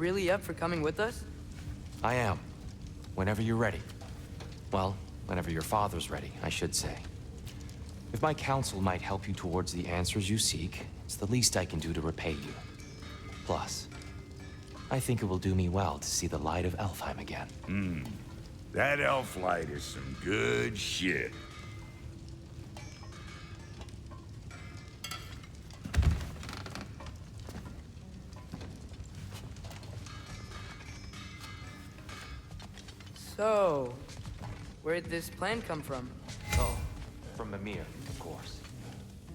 really up for coming with us? I am. Whenever you're ready. Well, whenever your father's ready, I should say. If my counsel might help you towards the answers you seek, it's the least I can do to repay you. Plus, I think it will do me well to see the light of Elfheim again. That elf light is some good shit. So, where'd this plan come from? Oh, from Mimir, of course.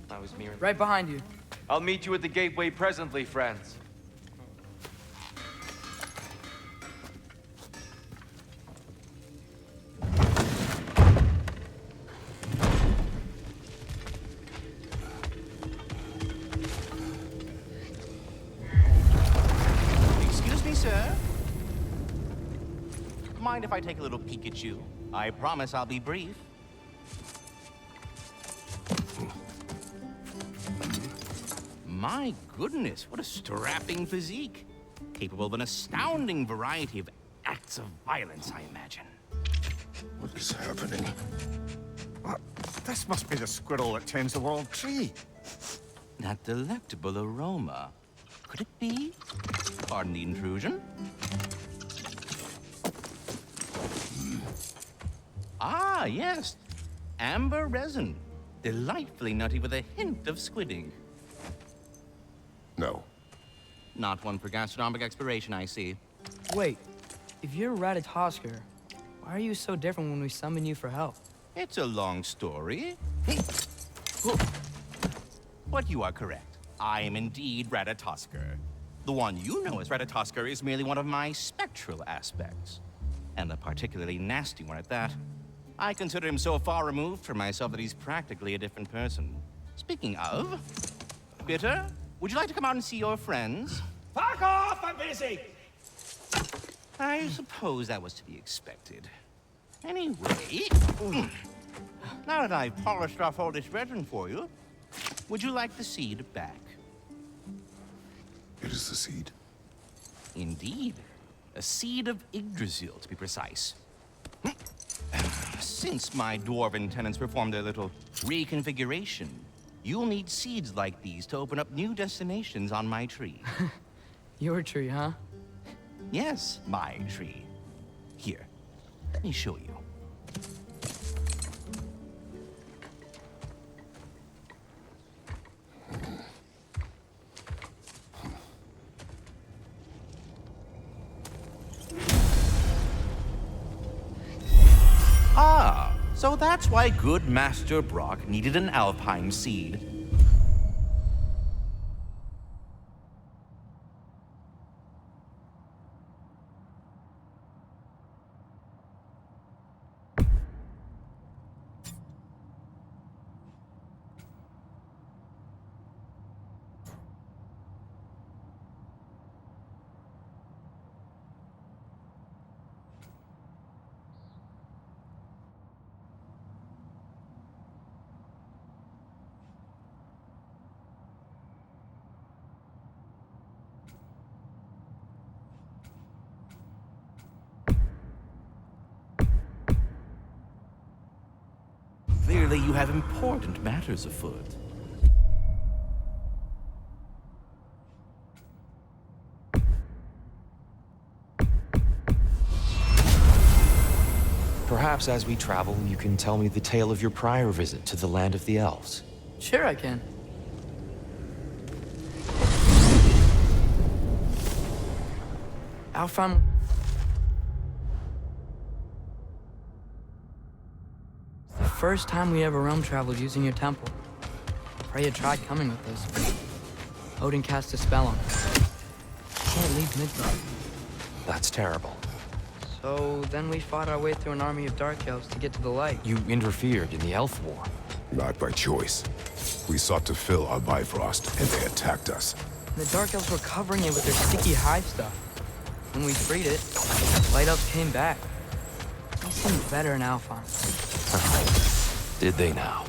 I was merely... Right behind you. I'll meet you at the gateway presently, friends. Excuse me, sir. Mind if I take a little peek at you? I promise I'll be brief. My goodness, what a strapping physique. Capable of an astounding variety of acts of violence, I imagine. What is happening? This must be the squirrel that tends the world tree. That delectable aroma. Could it be? Pardon the intrusion. Ah, yes. Amber resin. Delightfully nutty with a hint of squidding. No. Not one for gastronomic exploration, I see. Wait, if you're Ratatosker, why are you so different when we summon you for help? It's a long story. But you are correct. I am indeed Ratatosker. The one you know as Ratatosker is merely one of my spectral aspects. And a particularly nasty one at that. I consider him so far removed from myself that he's practically a different person. Speaking of, Bitter, would you like to come out and see your friends? Fuck off! I'm busy! I suppose that was to be expected. Anyway, now that I've polished off all this resin for you, would you like the seed back? It is the seed. Indeed. A seed of Yggdrasil, to be precise. Since my dwarven tenants performed their little reconfiguration, you'll need seeds like these to open up new destinations on my tree. Your tree, huh? Yes, my tree. Here, let me show you. Ah, so that's why good Master Brock needed an Alpine seed. Clearly, you have important matters afoot. Perhaps as we travel, you can tell me the tale of your prior visit to the land of the elves. Sure I can. Alfheim... The first time we ever realm traveled using your temple. Freya tried coming with us, but Odin cast a spell on us. Can't leave Midgard. That's terrible. So then we fought our way through an army of dark elves to get to the light. You interfered in the elf war. Not by choice. We sought to fill our Bifrost, and they attacked us. And the dark elves were covering it with their sticky hive stuff. When we freed it, light elves came back. They seemed better in Alfheim. Did they now?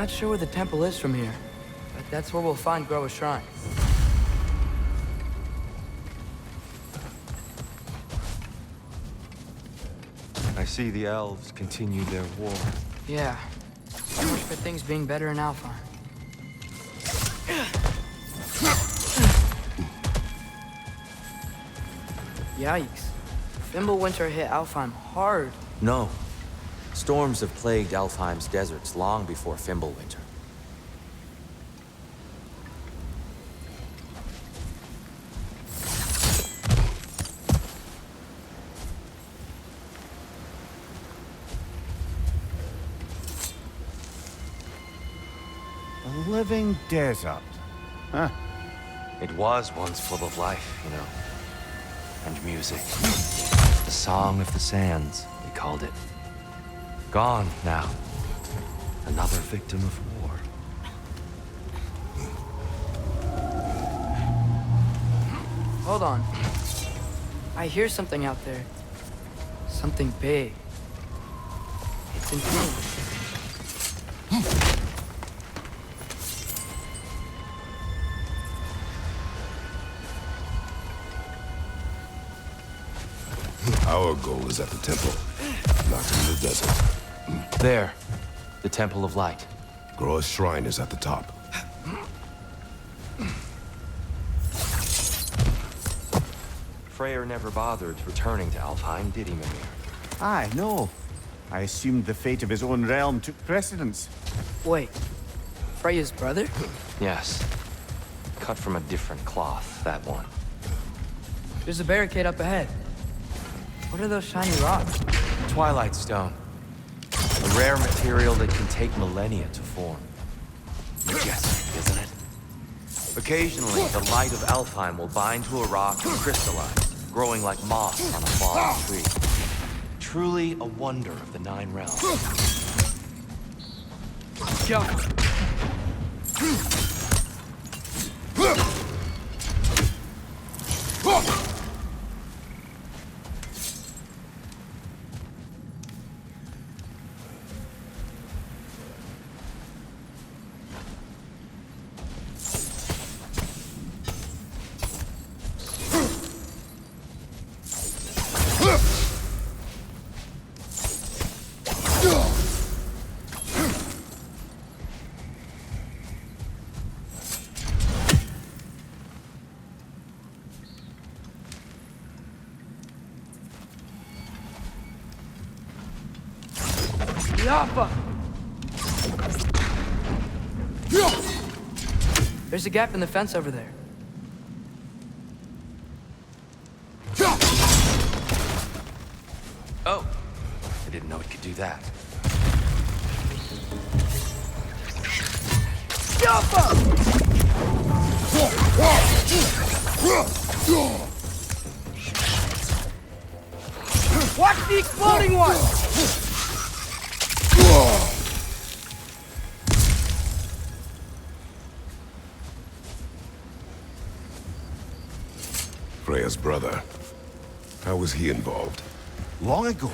Not sure where the temple is from here, but that's where we'll find Groa's shrine. I see the elves continue their war. Yeah. So much for things being better in Alfheim. Yikes. Fimbulwinter hit Alfheim hard. No. Storms have plagued Alfheim's deserts long before Fimbulwinter. A living desert. Huh. It was once full of life, you know. And music. The Song of the Sands, they called it. Gone now. Another victim of war. Hold on. I hear something out there. Something big. It's intense. Our goal is at the temple, not in the desert. There. The Temple of Light. Groa's shrine is at the top. Freyr never bothered returning to Alfheim, did he, Mimir? Aye, no. I assumed the fate of his own realm took precedence. Wait. Freya's brother? Yes. Cut from a different cloth, that one. There's a barricade up ahead. What are those shiny rocks? Twilight Stone. A rare material that can take millennia to form. Majestic, isn't it? Occasionally, the light of Alfheim will bind to a rock and crystallize, growing like moss on a fallen tree. Truly a wonder of the Nine Realms. Jump! Yappa! There's a gap in the fence over there. Oh! I didn't know it could do that. Watch the exploding one! Freya's brother. How was he involved? Long ago,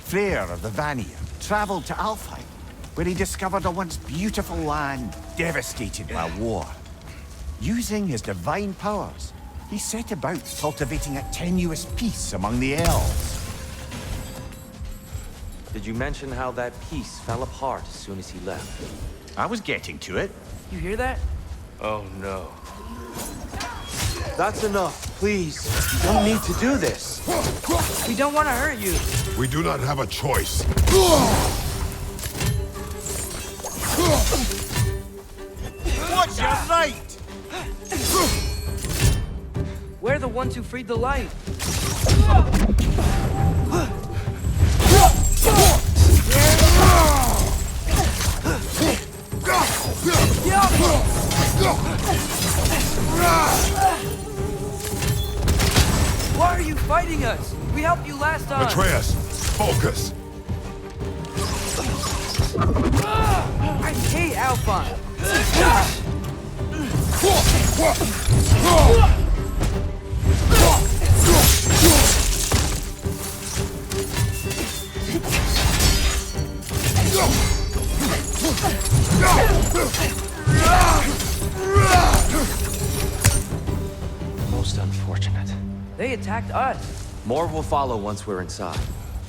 Freyr of the Vanir traveled to Alfheim, where he discovered a once beautiful land devastated by war. Using his divine powers, he set about cultivating a tenuous peace among the elves. Did you mention how that piece fell apart as soon as he left? I was getting to it. You hear that? Oh no. That's enough, please. You don't need to do this. We don't want to hurt you. We do not have a choice. What's your right? We're the ones who freed the light. Why are you fighting us? We helped you last time. Atreus, focus. I hate Alpine. Most unfortunate. They attacked us. More will follow once we're inside.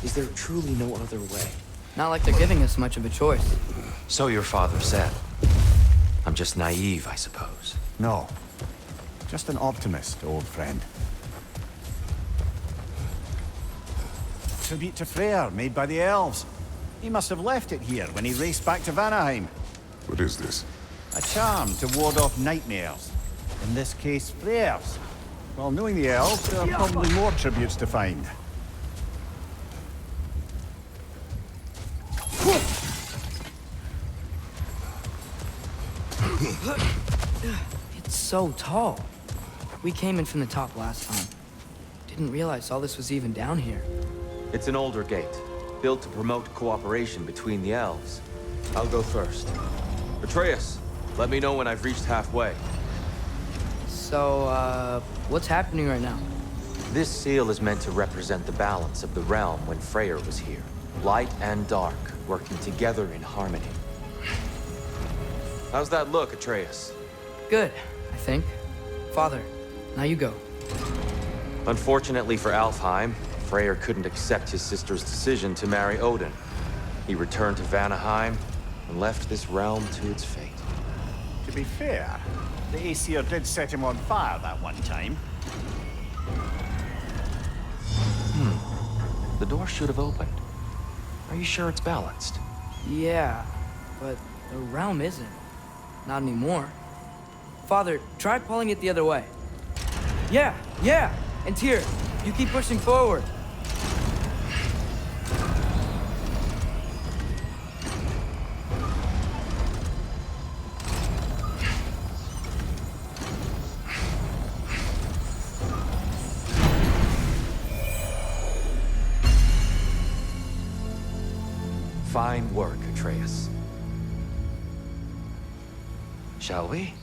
Is there truly no other way? Not like they're giving us much of a choice. So your father said. I'm just naive, I suppose. No. Just an optimist, old friend. Tribute to Freyr, made by the elves. He must have left it here when he raced back to Vanaheim. What is this? A charm to ward off nightmares. In this case, Freyr's. Well, knowing the elves, there are probably more tributes to find. It's so tall. We came in from the top last time. Didn't realize all this was even down here. It's an older gate, built to promote cooperation between the elves. I'll go first. Atreus, let me know when I've reached halfway. So, what's happening right now? This seal is meant to represent the balance of the realm when Freyr was here. Light and dark, working together in harmony. How's that look, Atreus? Good, I think. Father, now you go. Unfortunately for Alfheim, Freyr couldn't accept his sister's decision to marry Odin. He returned to Vanaheim and left this realm to its fate. To be fair, the Aesir did set him on fire that one time. The door should have opened. Are you sure it's balanced? Yeah, but the realm isn't. Not anymore. Father, try pulling it the other way. Yeah! And Tyr, you keep pushing forward. Fine work, Atreus. Shall we?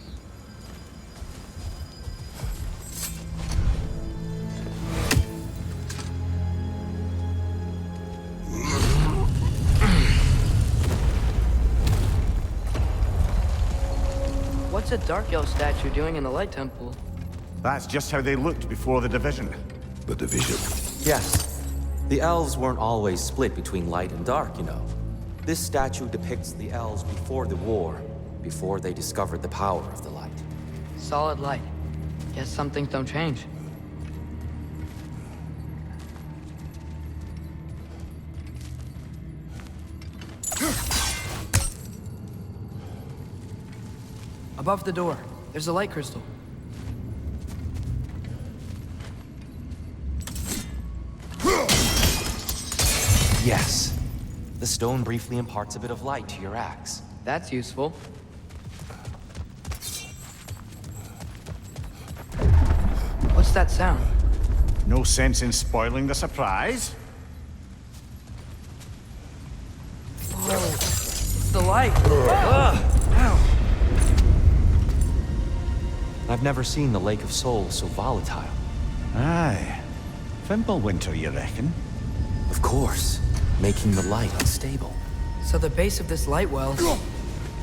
What's a Dark Elf statue doing in the Light Temple? That's just how they looked before the division. The division. Yes. The elves weren't always split between light and dark, you know. This statue depicts the elves before the war, before they discovered the power of the light. Solid light. Guess some things don't change. Above the door, there's a light crystal. Yes. The stone briefly imparts a bit of light to your axe. That's useful. What's that sound? No sense in spoiling the surprise. Whoa, it's the light. Ow. I've never seen the Lake of Souls so volatile. Aye. Fimbulwinter, you reckon? Of course, making the light unstable. So the base of this light well,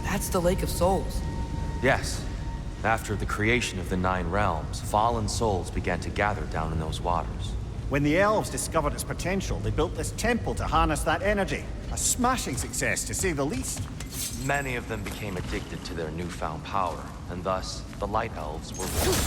that's the Lake of Souls. Yes. After the creation of the Nine Realms, fallen souls began to gather down in those waters. When the elves discovered its potential, they built this temple to harness that energy. A smashing success, to say the least. Many of them became addicted to their newfound power, and thus, the Light Elves were born.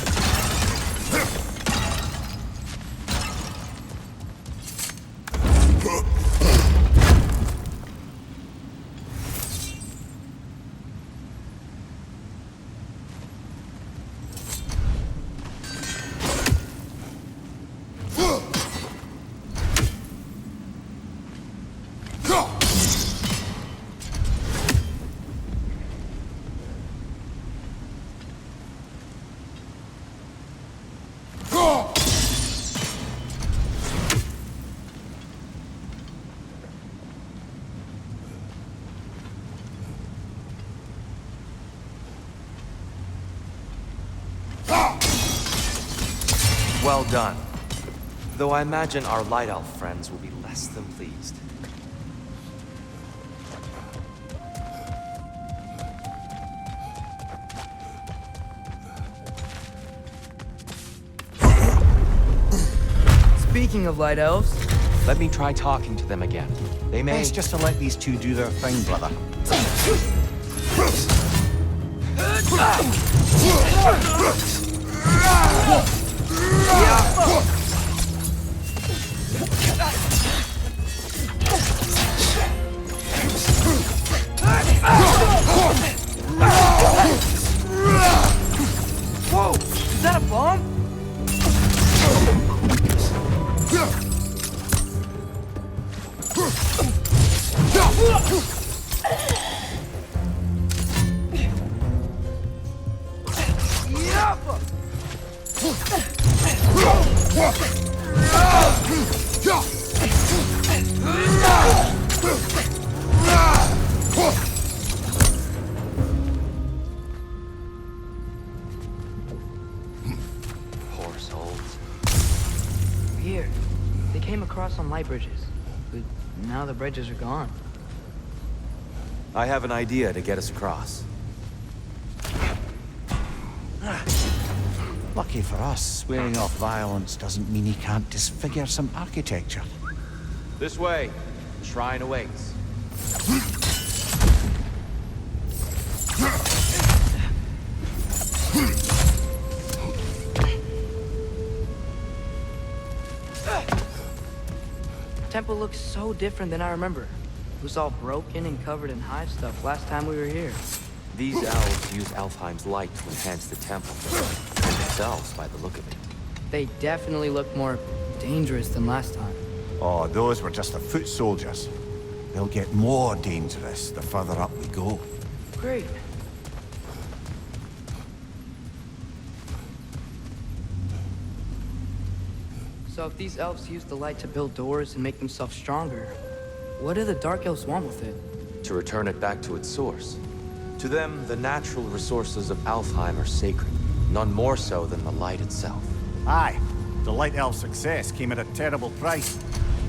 Well done. Though I imagine our Light Elf friends will be less than pleased. Speaking of light elves, Let me try talking to them again. They may... Best just to let these two do their thing, brother. whoa! Is that a bomb? Poor souls. Here, they came across on light bridges, but now the bridges are gone. I have an idea to get us across. Lucky for us, swearing off violence doesn't mean he can't disfigure some architecture. This way. The shrine awaits. The temple looks so different than I remember. It was all broken and covered in hive stuff last time we were here. These elves use Alfheim's light to enhance the temple. And themselves, by the look of it. They definitely look more dangerous than last time. Oh, those were just the foot soldiers. They'll get more dangerous the further up we go. Great. So if these elves use the light to build doors and make themselves stronger, what do the Dark Elves want with it? To return it back to its source. To them, the natural resources of Alfheim are sacred, none more so than the light itself. Aye, the Light Elf success came at a terrible price.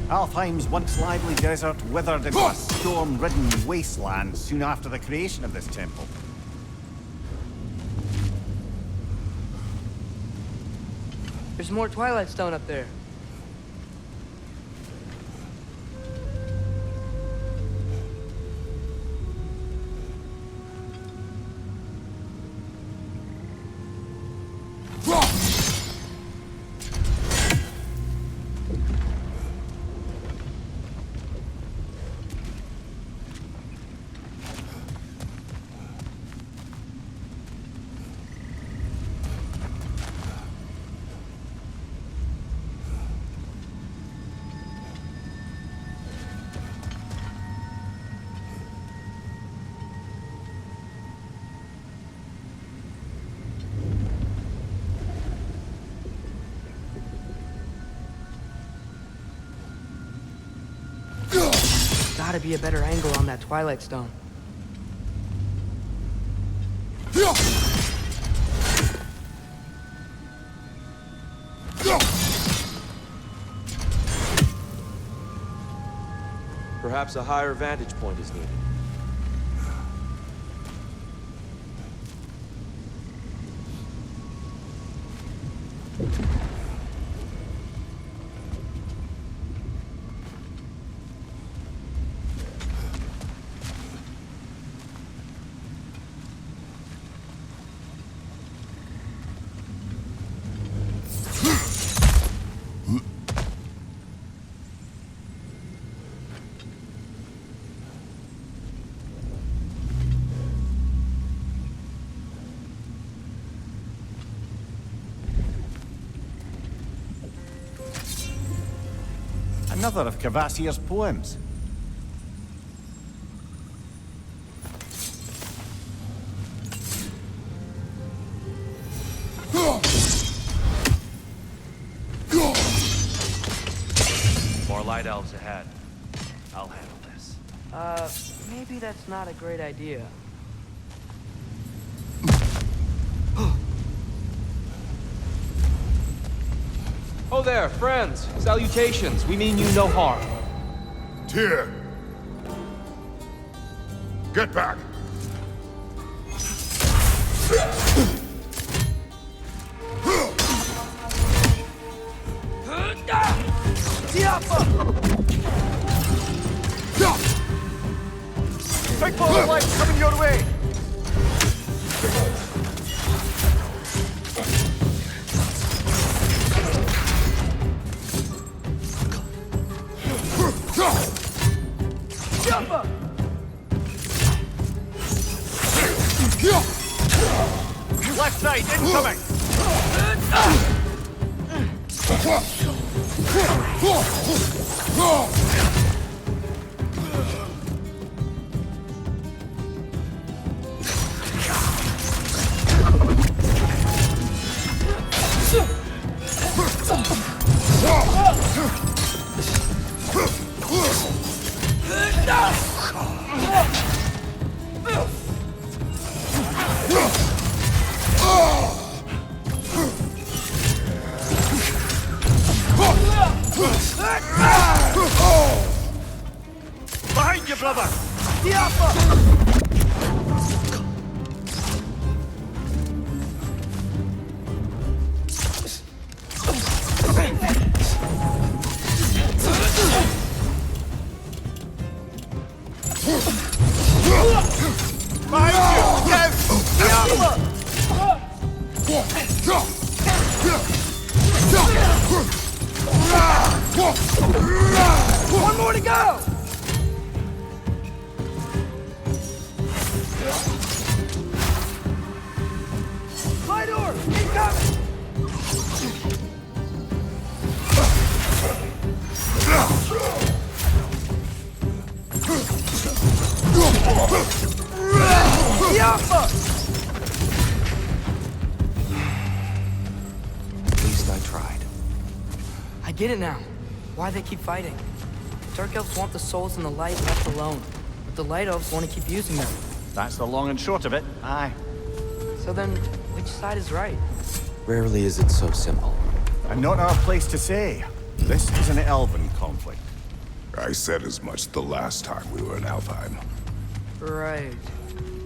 Alfheim's once lively desert withered into a storm-ridden wasteland soon after the creation of this temple. There's more Twilight Stone up there. Gotta be a better angle on that Twilight Stone. Perhaps a higher vantage point is needed. Another of Kvasir's poems. More light elves ahead. I'll handle this. Maybe that's not a great idea. Oh there, friends. Salutations. We mean you no harm. Tyr! Get back! incoming! Behind you, brother! One more to go! My door! Incoming! Yappa! At least I tried. I get it now. Why they keep fighting. Dark elves want the souls in the light left alone, but the light elves want to keep using them. That's the long and short of it, aye. So then, which side is right? Rarely is it so simple. And not our place to say. This is an elven conflict. I said as much the last time we were in Alfheim. Right.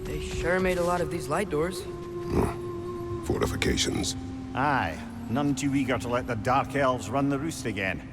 They sure made a lot of these light doors. Fortifications. Aye, none too eager to let the Dark Elves run the roost again.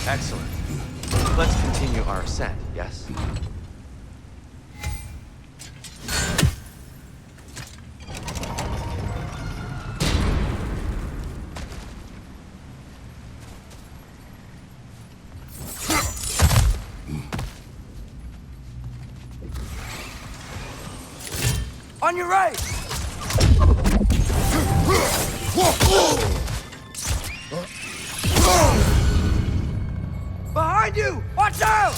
Excellent. Let's continue our ascent, yes? On your right! Behind you! Watch out!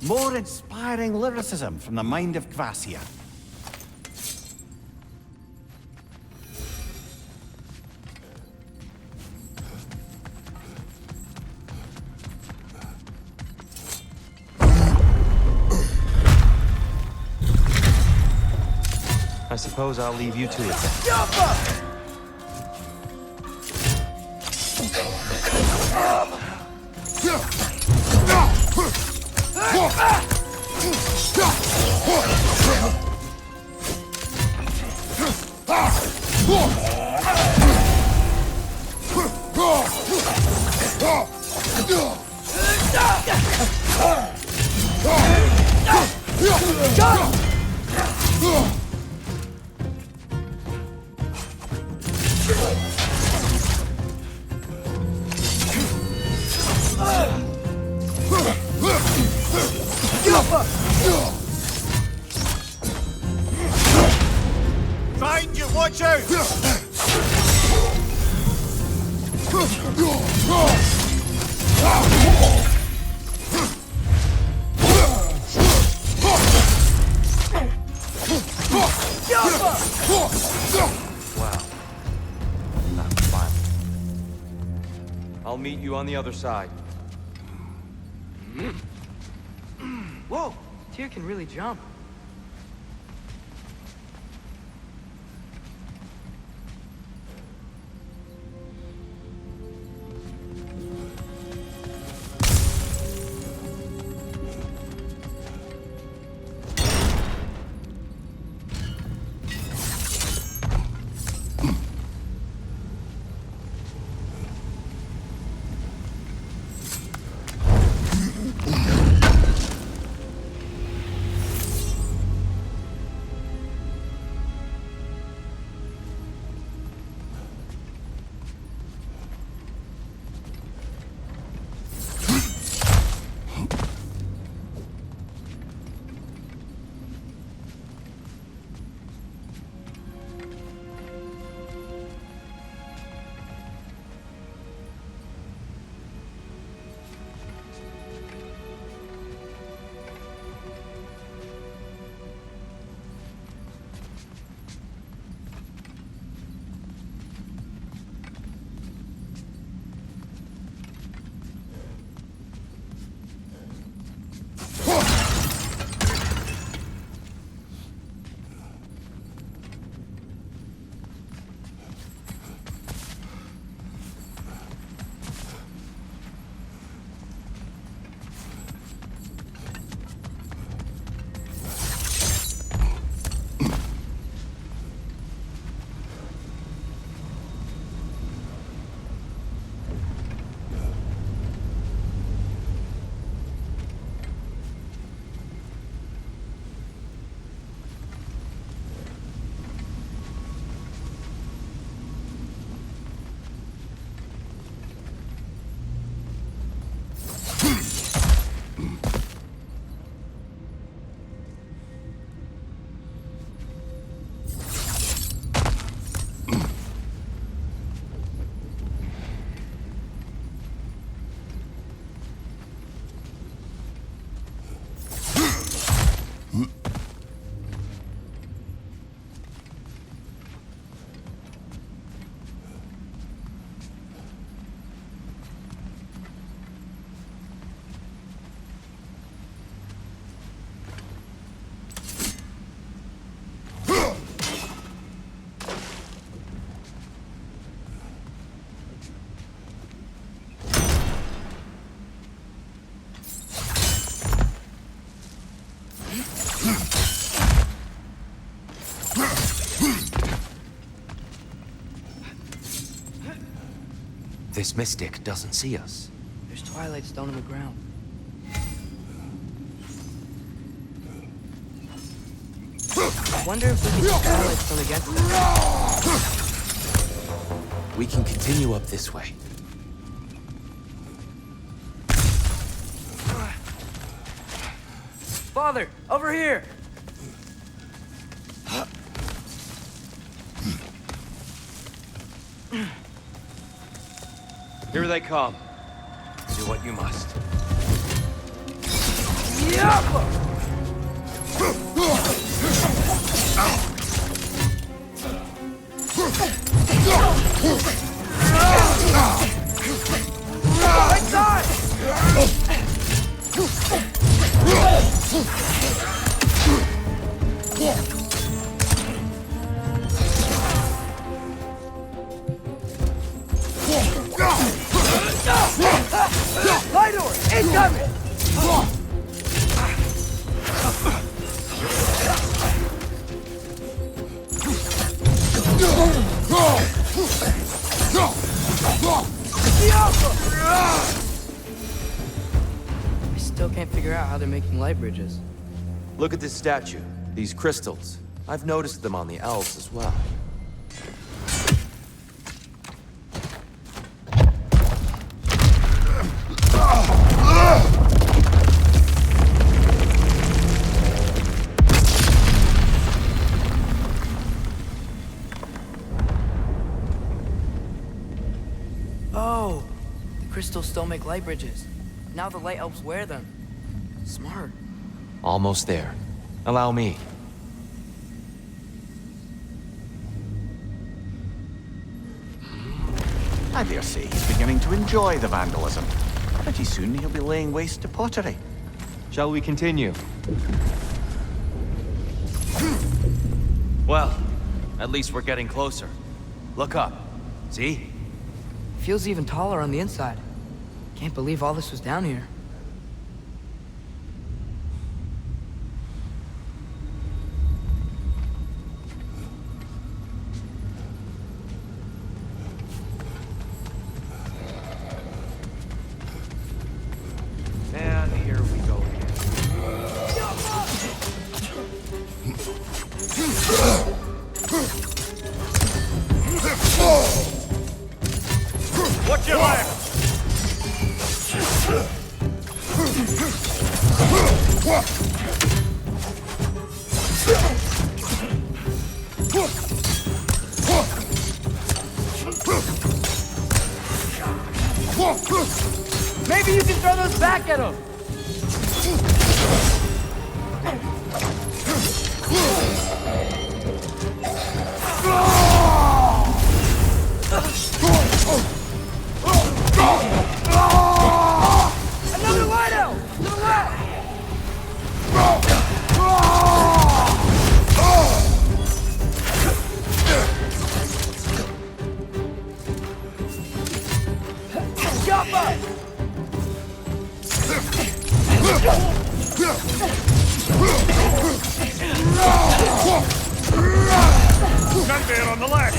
More inspiring lyricism from the mind of Kvasir. I suppose I'll leave you to it then. Find you, watch out! Wow. That was violent. I'll meet you on the other side. Whoa! Tyr can really jump. This mystic doesn't see us. There's Twilight Stone on the ground. I wonder if we can use Twilight Stone against them. We can continue up this way. Father, over here! Here they come. Do what you must. Light door! Incoming! figure out how they're making light bridges. Look at this statue. These crystals. I've noticed them on the elves as well. Oh, the crystals still make light bridges. Now the light elves wear them. Smart. Almost there. Allow me. I dare say he's beginning to enjoy the vandalism. Pretty soon he'll be laying waste to pottery. Shall we continue? Well, at least we're getting closer. Look up. See? Feels even taller on the inside. Can't believe all this was down here. And here we go again. Watch your back! Maybe you can throw those back at him. Another light elf! To the left! Jump up! Gunbear on the left!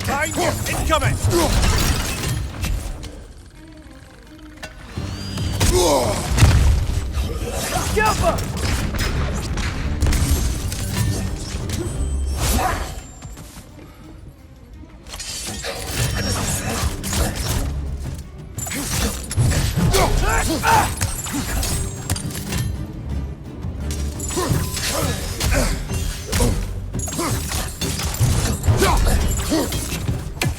Behind you! Incoming! Jump up!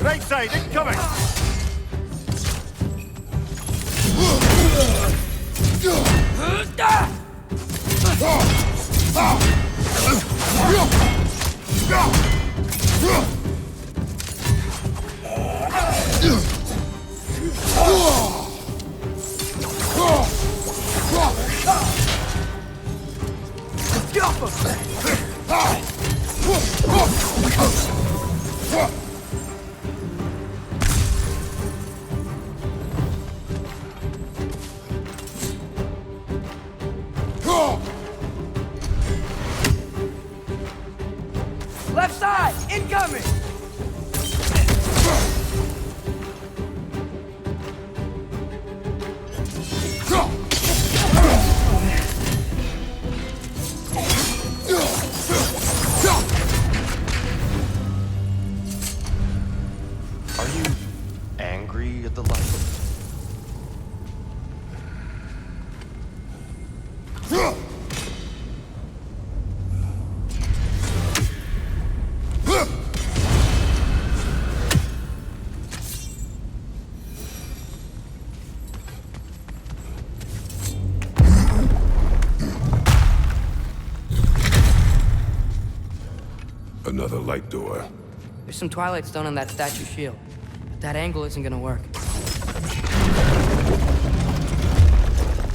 Right side, incoming! Left side! Incoming! Are you angry at the light? Another light door. There's some Twilight Stone on that statue shield. But that angle isn't gonna work. Do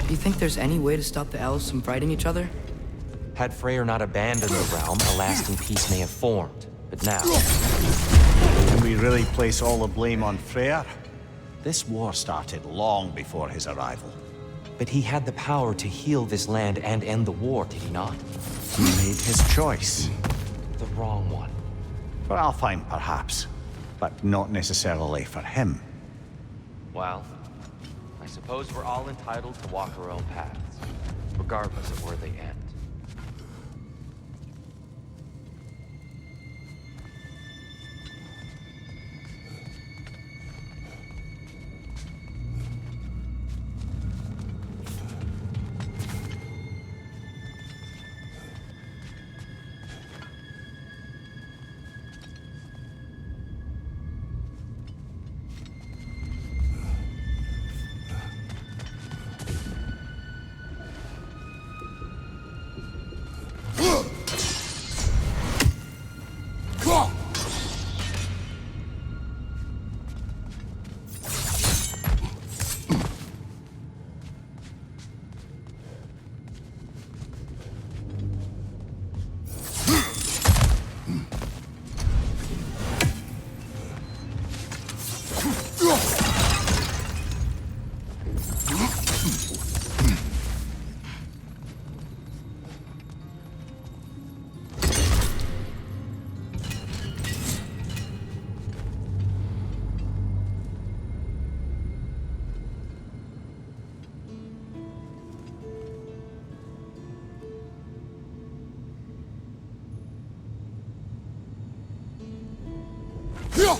you think there's any way to stop the elves from fighting each other? Had Freyr not abandoned the realm, a lasting peace may have formed. But now, Can we really place all the blame on Freyr? This war started long before his arrival. But he had the power to heal this land and end the war, did he not? He made his choice. The wrong one. For Alfheim, perhaps. But not necessarily for him. Well, I suppose we're all entitled to walk our own paths, regardless of where they end. Go.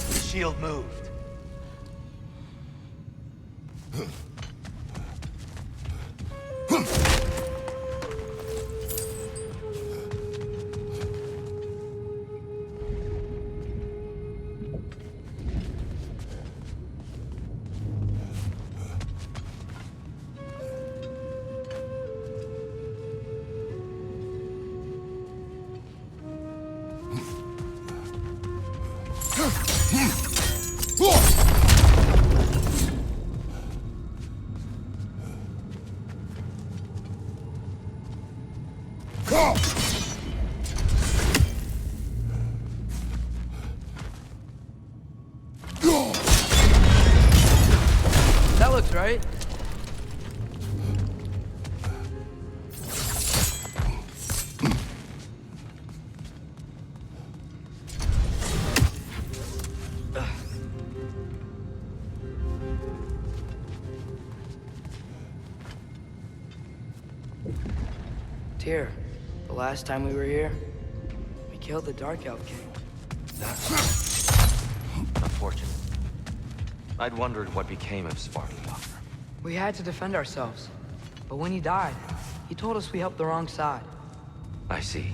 The shield moved. That looks right. Tyr, the last time we were here, we killed the Dark Elf King. That's unfortunate. I'd wondered what became of Svartalfheim. We had to defend ourselves. But when he died, he told us we helped the wrong side. I see.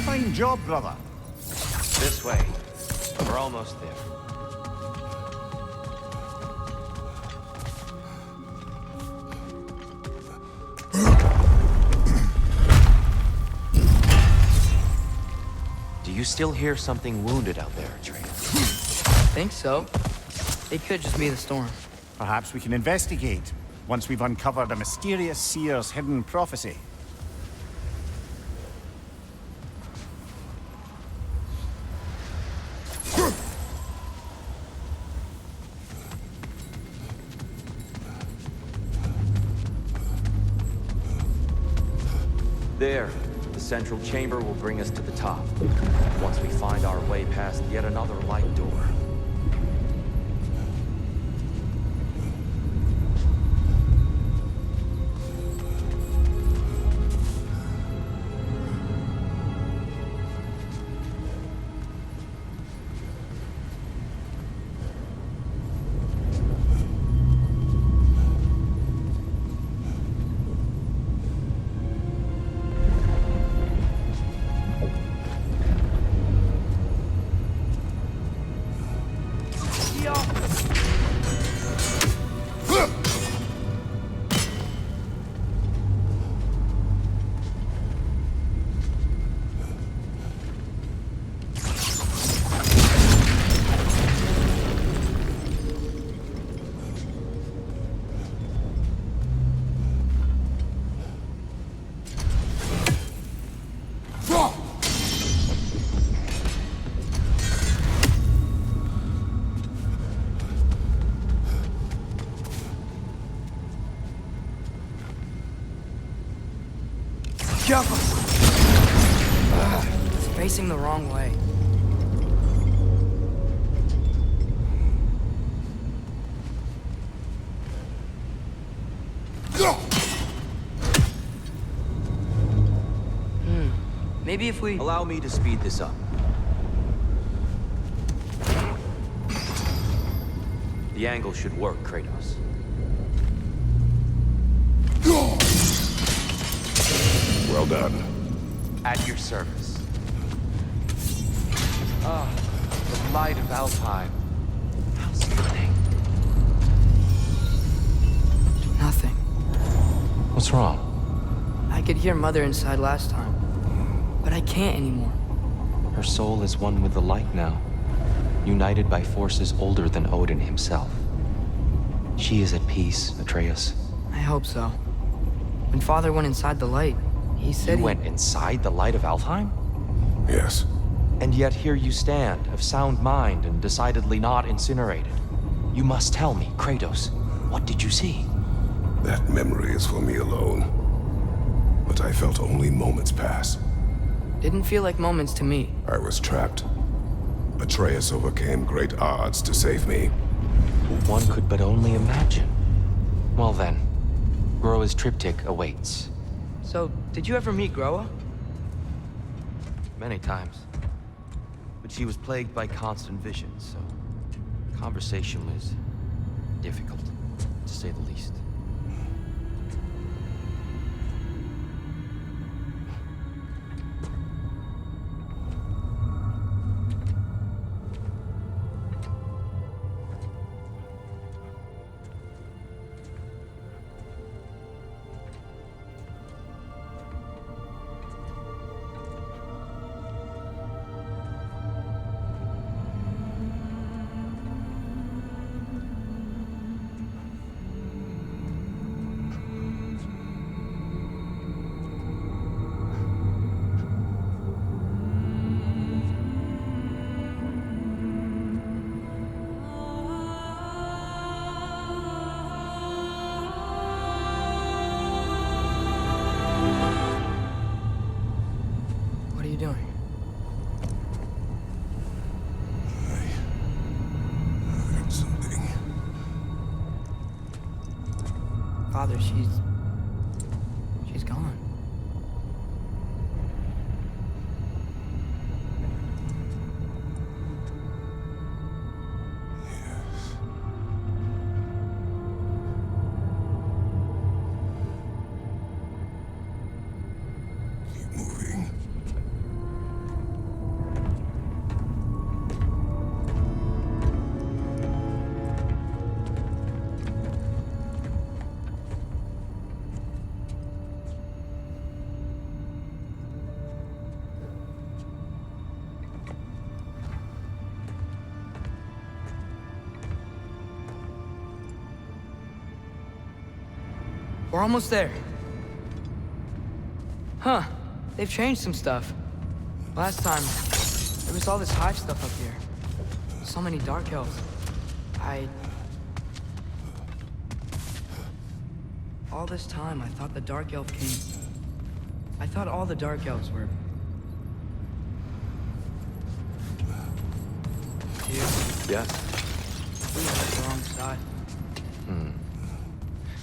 Fine job, brother. This way. We're almost there. Do you still hear something wounded out there, Atreus? Think so. It could just be the storm. Perhaps we can investigate once we've uncovered a mysterious seer's hidden prophecy. There, the central chamber will bring us to the top. Once we find our way past yet another light door. It's facing the wrong way. Maybe if we... Allow me to speed this up. The angle should work, Kratos. Well done. At your service. Ah, the light of Alfheim. How stunning. Nothing. What's wrong? I could hear Mother inside last time, but I can't anymore. Her soul is one with the light now, united by forces older than Odin himself. She is at peace, Atreus. I hope so. When Father went inside the light, he said You went inside the light of Alfheim? Yes. And yet here you stand, of sound mind and decidedly not incinerated. You must tell me, Kratos, what did you see? That memory is for me alone. But I felt only moments pass. Didn't feel like moments to me. I was trapped. Atreus overcame great odds to save me. One could but only imagine. Well then, Groa's triptych awaits. So, did you ever meet Groa? Many times. But she was plagued by constant visions, so conversation was difficult, to say the least. What are you doing? I heard something. Father, she's gone. Keep moving. We're almost there. Huh. They've changed some stuff. Last time, there was all this hive stuff up here. So many dark elves. All this time, I thought the Dark Elf King... I thought all the Dark Elves were... You. Yes. We were on the wrong side.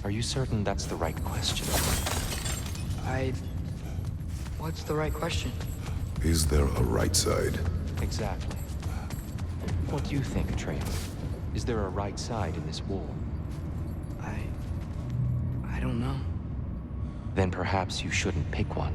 Are you certain that's the right question? What's the right question? Is there a right side? Exactly. What do you think, Atreus? Is there a right side in this war? I don't know. Then perhaps you shouldn't pick one.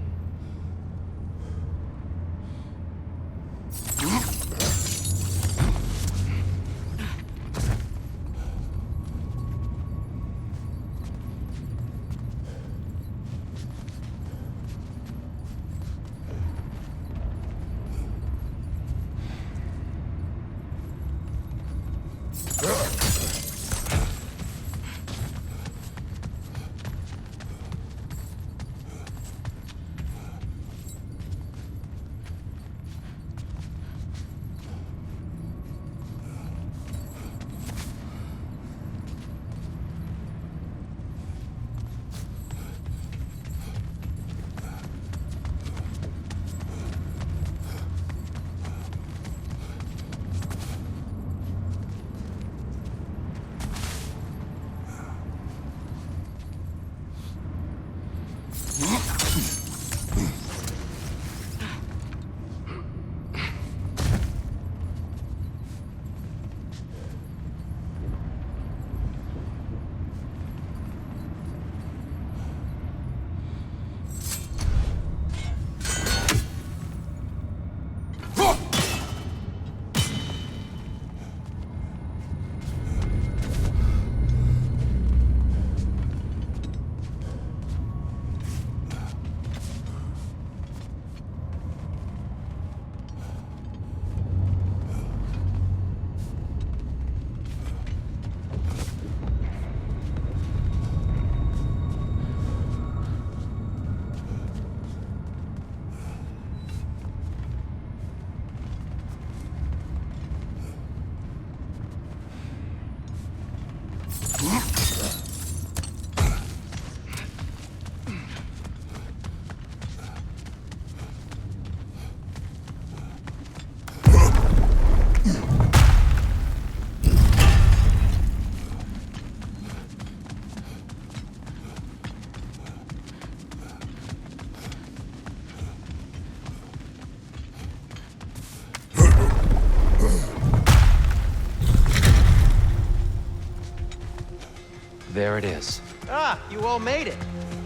There it is. Ah, you all made it.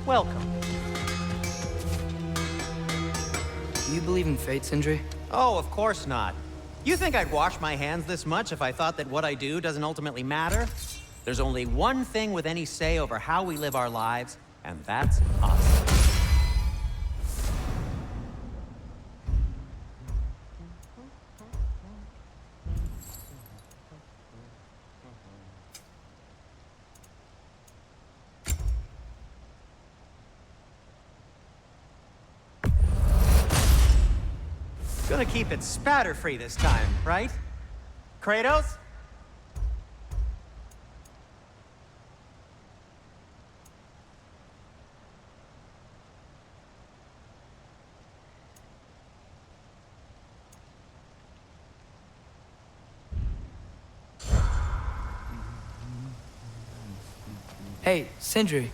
Welcome. Do you believe in fate, Sindri? Oh, of course not. You think I'd wash my hands this much if I thought that what I do doesn't ultimately matter? There's only one thing with any say over how we live our lives, and that's us. Gonna keep it spatter-free this time, right? Kratos? Hey, Sindri,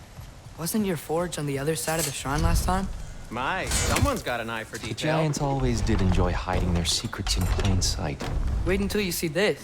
wasn't your forge on the other side of the shrine last time? My, someone's got an eye for The detail. Giants always did enjoy hiding their secrets in plain sight. Wait until you see this.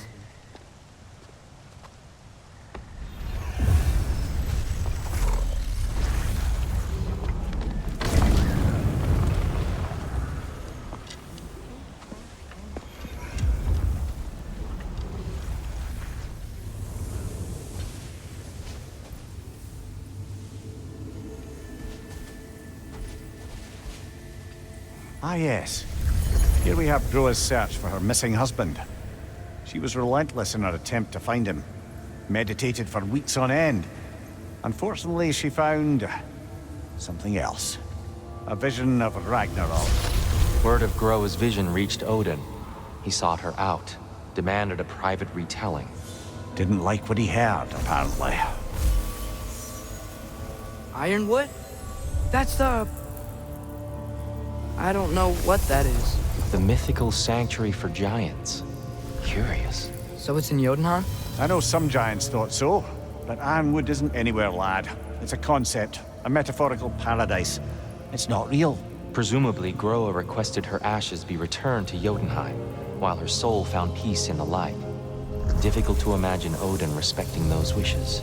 Ah, yes. Here we have Brua's search for her missing husband. She was relentless in her attempt to find him. Meditated for weeks on end. Unfortunately, she found something else. A vision of Ragnarok. Word of Groa's vision reached Odin. He sought her out, demanded a private retelling. Didn't like what he heard, apparently. Ironwood? That's the... I don't know what that is. The mythical sanctuary for giants. Curious. So it's in Jotunheim? I know some giants thought so, but Ironwood isn't anywhere, lad. It's a concept, a metaphorical paradise. It's not real. Presumably, Groa requested her ashes be returned to Jotunheim, while her soul found peace in the light. Difficult to imagine Odin respecting those wishes.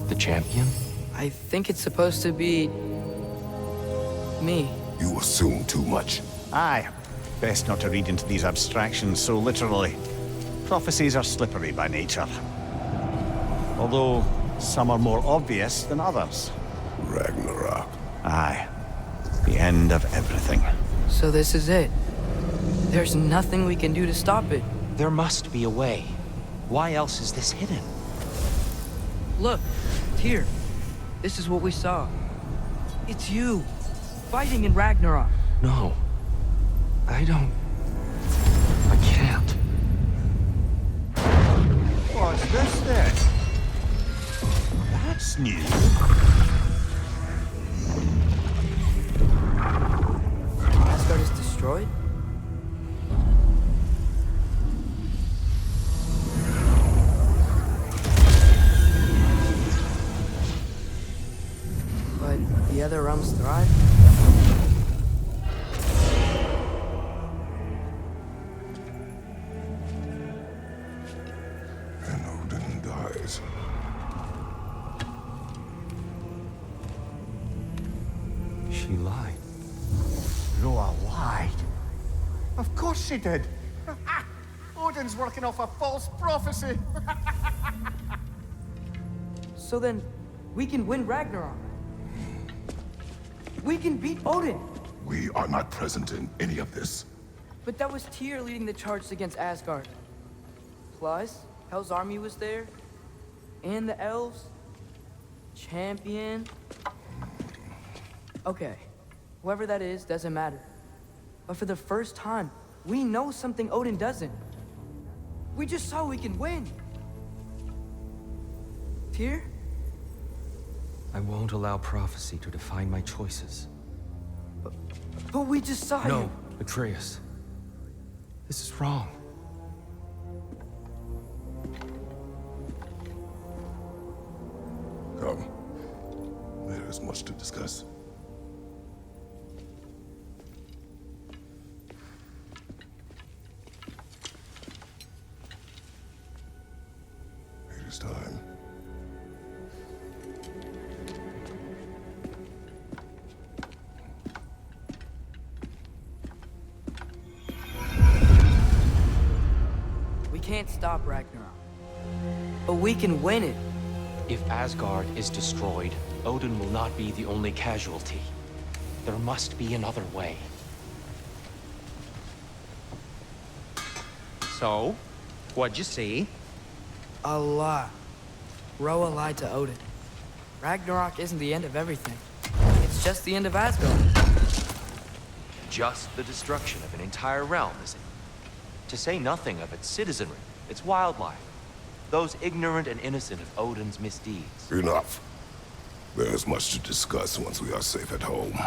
The champion? I think it's supposed to be... me. You assume too much. Aye. Best not to read into these abstractions so literally. Prophecies are slippery by nature. Although, some are more obvious than others. Ragnarok. Aye. The end of everything. So this is it. There's nothing we can do to stop it. There must be a way. Why else is this hidden? Look, Tyr. This is what we saw. It's you, fighting in Ragnarok. No. I can't. What's this then? That's new. Asgard is destroyed? But the other realms thrive? And Odin dies. She lied. Roa lied. Of course she did. Odin's working off a false prophecy. So then, we can win Ragnarok. We can beat Odin. We are not present in any of this. But that was Tyr leading the charge against Asgard. Plus, Hell's army was there. And the elves. Champion. Okay. Whoever that is, doesn't matter. But for the first time, we know something Odin doesn't. We just saw we can win. Tyr? I won't allow prophecy to define my choices. But we just saw No, you. Atreus. This is wrong. Come. There is much to discuss. It is time. We can't stop Ragnarok. But we can win it. If Asgard is destroyed, Odin will not be the only casualty. There must be another way. So, what'd you see? A lot. Roa lied to Odin. Ragnarok isn't the end of everything. It's just the end of Asgard. Just the destruction of an entire realm, is it? To say nothing of its citizenry, its wildlife, those ignorant and innocent of Odin's misdeeds. Enough. There is much to discuss once we are safe at home.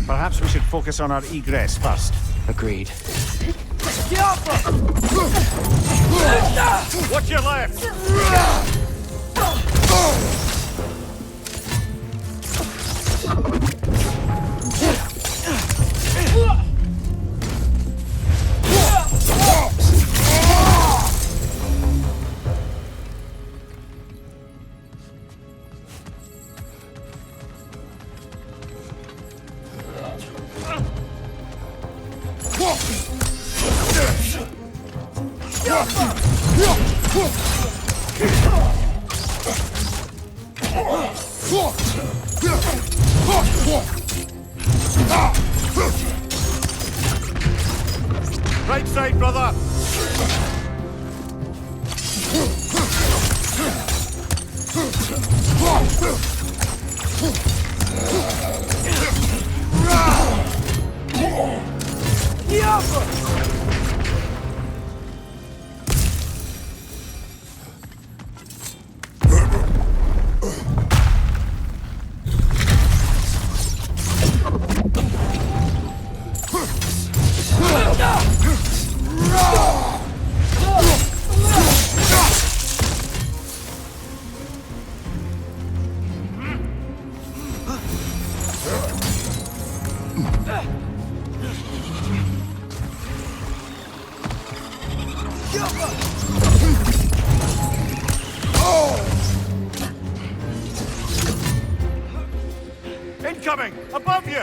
Perhaps we should focus on our egress first. Agreed. What's your left? Right side, brother! Incoming! Above you!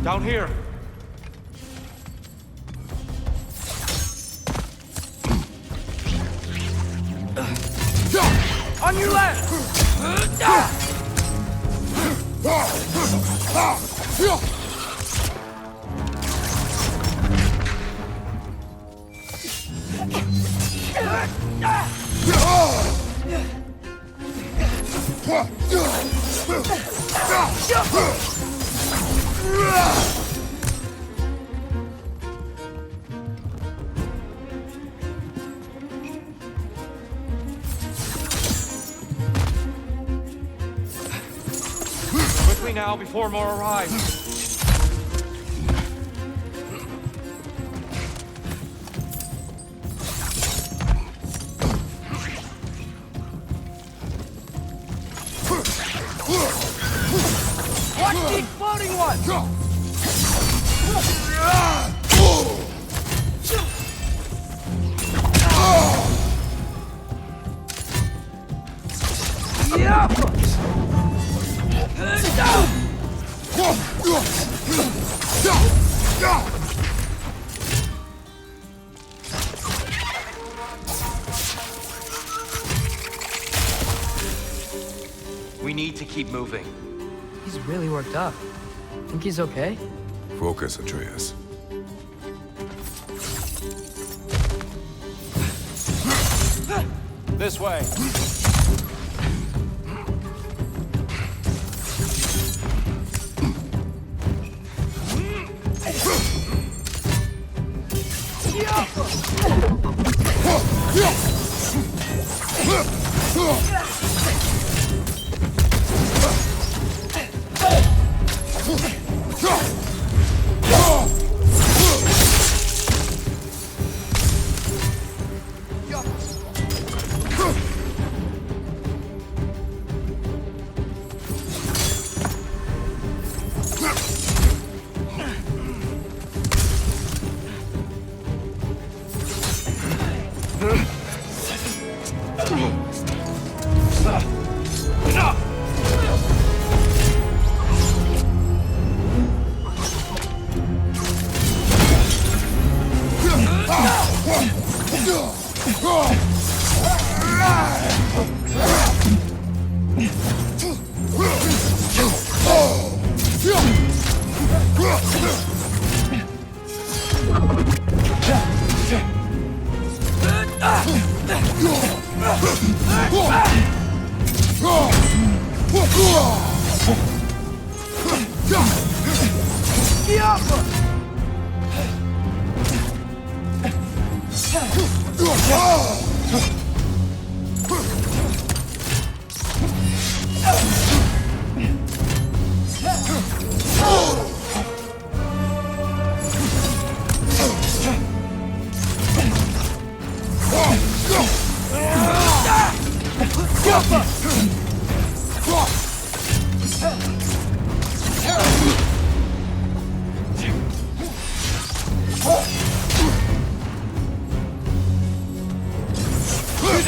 Down here. On your left! Quickly now, before more arrive. Watch the exploding one! We need to keep moving. He's really worked up. Think he's okay? Focus, Atreus. This way.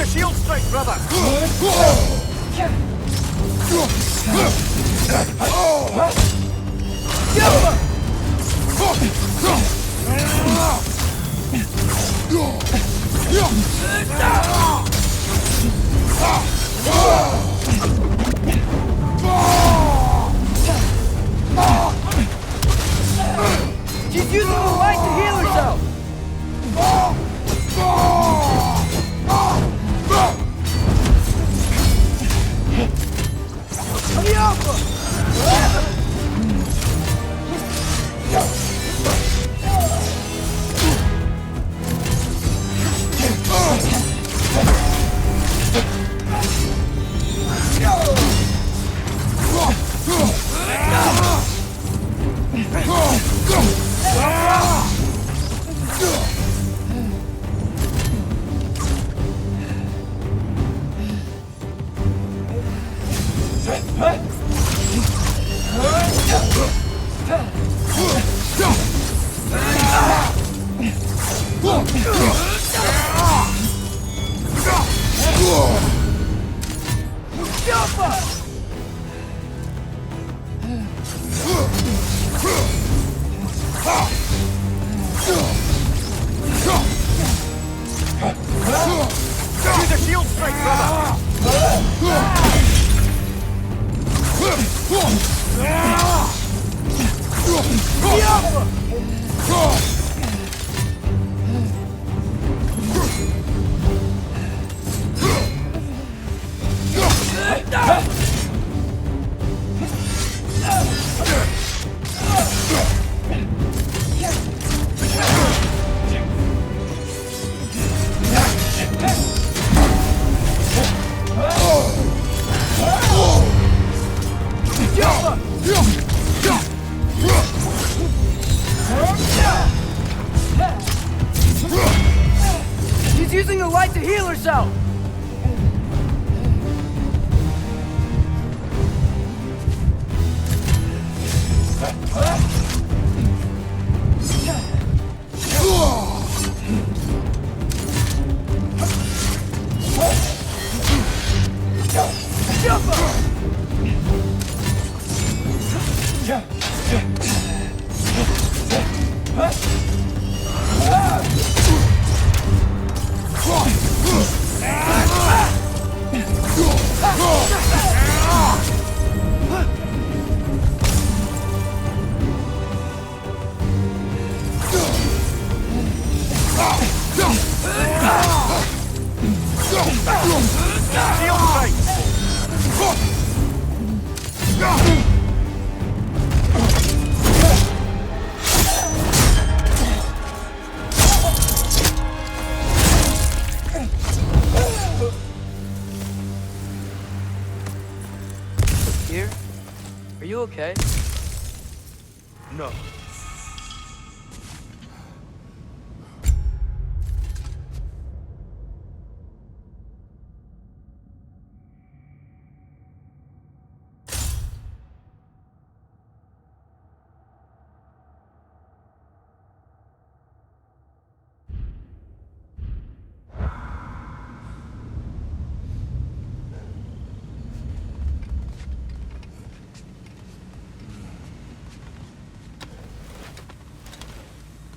the shield strike, brother! She's using the light to heal herself! Use the shield strike, brother! She's using the light to heal herself! Shield strike! Here? Are you okay? No.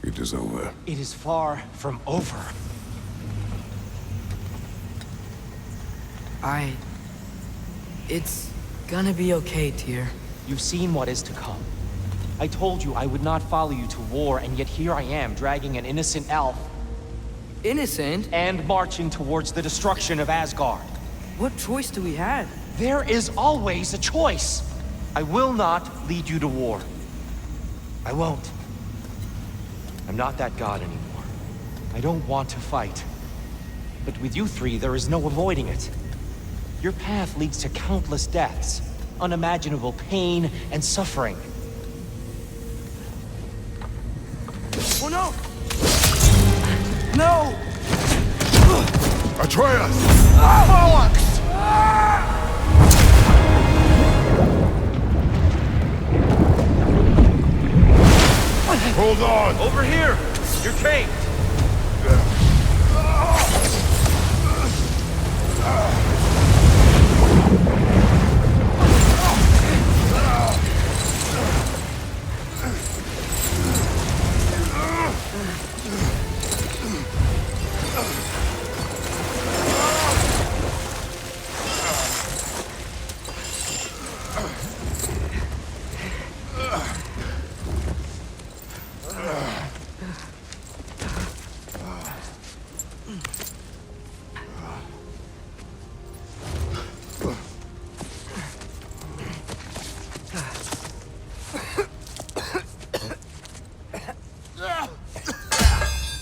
It is over. It is far from over. It's gonna be okay, Tyr. You've seen what is to come. I told you I would not follow you to war, and yet here I am, dragging an innocent elf Innocent? and marching towards the destruction of Asgard. What choice do we have? There is always a choice. I will not lead you to war. I won't. I'm not that god anymore. I don't want to fight. But with you three, there is no avoiding it. Your path leads to countless deaths, unimaginable pain and suffering. Oh no! No! Atreus! Hold on! Over here! You're caved!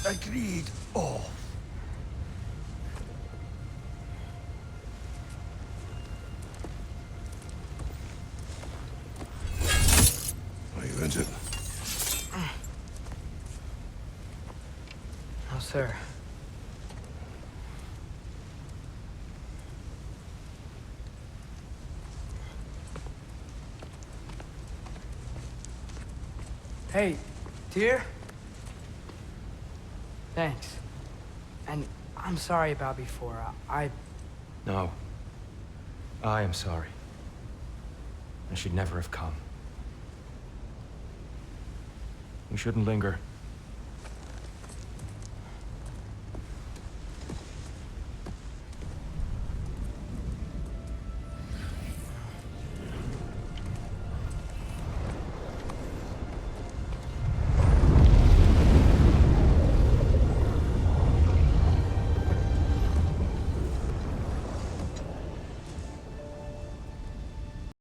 Agreed. Oh. Are you injured? No, sir. Hey, dear? Thanks. And I'm sorry about before. No. I am sorry. I should never have come. We shouldn't linger.